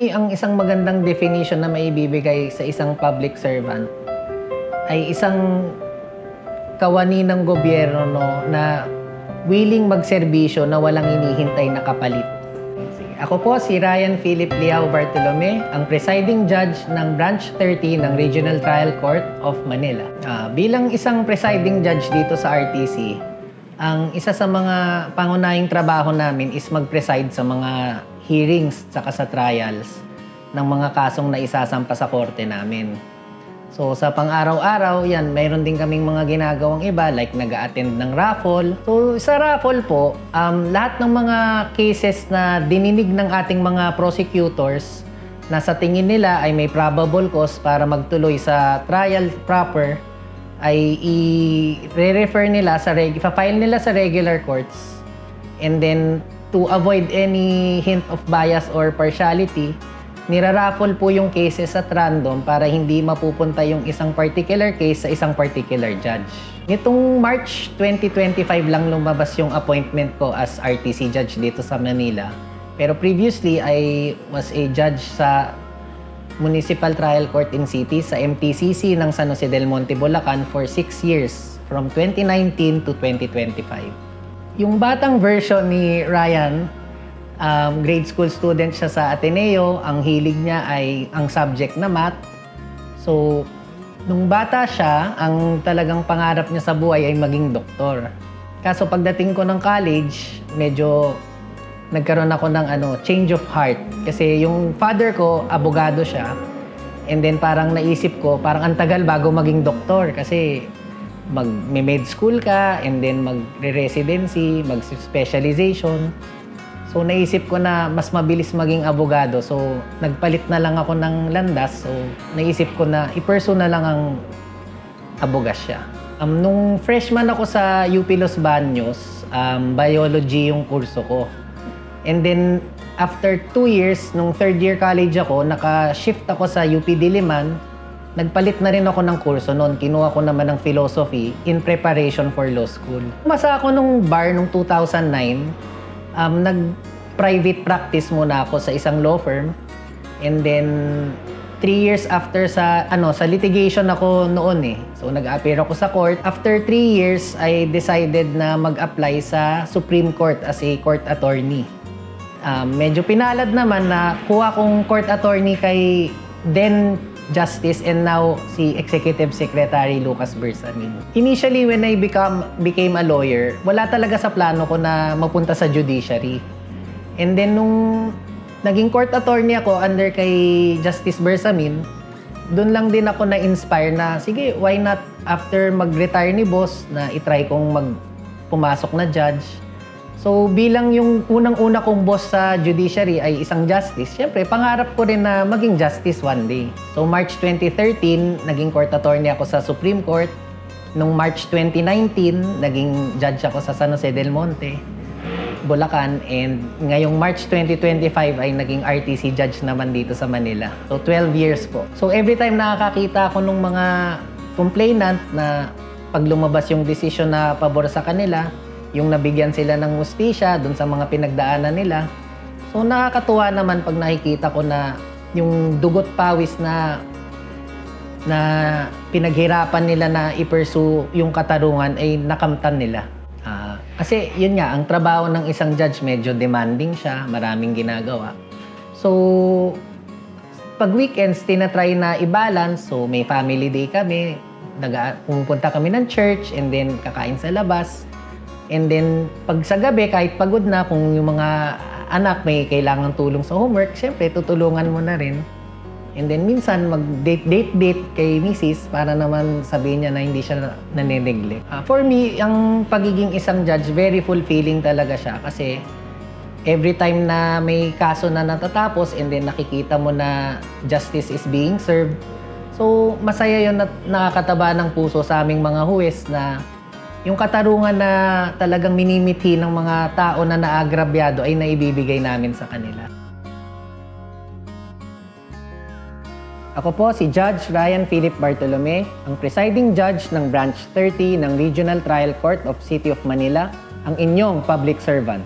Ang isang magandang definition na maibibigay sa isang public servant ay isang kawani ng gobyerno na willing magserbisyo na walang hinihintay na kapalit. Ako po si Ryan Philip Liao Bartolome, ang presiding judge ng Branch 30 ng Regional Trial Court of Manila. Bilang isang presiding judge dito sa RTC, ang isa sa mga pangunahing trabaho namin is mag-preside sa mga hearings saka sa trials ng mga kasong naisasampa sa korte namin. So sa pang-araw-araw, yan, mayroon din kaming mga ginagawang iba like nag-a-attend ng raffle. So sa raffle po, lahat ng mga cases na dininig ng ating mga prosecutors na sa tingin nila ay may probable cause para magtuloy sa trial proper ay i-refer nila sa file nila sa regular courts, and then to avoid any hint of bias or partiality, niraraffle po yung cases at random para hindi mapupunta yung isang particular case sa isang particular judge. Nitong March 2025 lang lumabas yung appointment ko as RTC judge dito sa Manila. Pero previously, I was a judge sa Municipal Trial Court in City sa MTCC ng San Jose del Monte, Bulacan for 6 years from 2019 to 2025. Yung batang version ni Ryan, grade school student siya sa Ateneo. Ang hilig niya ay ang subject na math. So, nung bata siya, ang talagang pangarap niya sa buhay ay maging doktor. Kaso pagdating ko ng college, medyo nagkaroon ako ng change of heart. Kasi yung father ko, abogado siya. And then parang naisip ko, parang ang tagal bago maging doktor. Kasi mag-med school ka, and then mag-residency, mag-specialization. So naisip ko na mas mabilis maging abogado. So nagpalit na lang ako ng landas. So naisip ko na i-pursue na lang ang abogasya. Nung freshman ako sa UP Los Baños, biology yung kurso ko. And then after 2 years, nung third year college ako, naka-shift ako sa UP Diliman. Nagpalit na rin ako ng kurso noon. Kinuha ko naman ng philosophy in preparation for law school. Umasa ako nung bar nung 2009. Nag-private practice muna ako sa isang law firm. And then 3 years after sa litigation ako noon eh. So nag-appear ako sa court. After 3 years, I decided na mag-apply sa Supreme Court as a court attorney. Medyo pinalad naman na kuha kong court attorney kay then Justice and now si Executive Secretary Lucas Bersamin. Initially, when I became a lawyer, wala talaga sa plano ko na mapunta sa judiciary. And then nung naging court attorney ako under kay Justice Bersamin, doon lang din ako na-inspire na, sige, why not after mag-retire ni boss na itry kong pumasok na judge. So bilang yung unang-una kong boss sa judiciary ay isang justice, syempre pangarap ko rin na maging justice one day. So March 2013, naging court attorney ako sa Supreme Court. Nung March 2019, naging judge ako sa San Jose del Monte, Bulacan. And ngayong March 2025 ay naging RTC judge naman dito sa Manila. So 12 years po. So every time nakakakita ako ng mga complainant na pag lumabas yung decision na pabor sa kanila, yung nabigyan sila ng hustisya dun sa mga pinagdaanan nila. So nakakatuwa naman pag nakikita ko na yung dugot pawis na pinaghirapan nila na i-pursue yung katarungan ay nakamtan nila. Kasi yun nga, ang trabaho ng isang judge medyo demanding siya, maraming ginagawa. So pag weekends, tinatry na i-balance. So may family day kami, pumunta kami ng church, and then kakain sa labas. And then, pag sa gabi, kahit pagod na, kung yung mga anak may kailangang tulong sa homework, syempre, tutulungan mo na rin. And then, minsan, mag-date kay Mrs. para naman sabihin niya na hindi siya nane-neglect. For me, ang pagiging isang judge, very fulfilling talaga siya. Kasi, every time na may kaso na natatapos, and then nakikita mo na justice is being served, so, masaya yun at nakakataba ng puso sa aming mga huwes na yung katarungan na talagang minimithi ng mga tao na naagrabyado ay naibibigay namin sa kanila. Ako po si Judge Ryan Philip Bartolome, ang presiding judge ng Branch 30 ng Regional Trial Court of City of Manila, ang inyong public servant.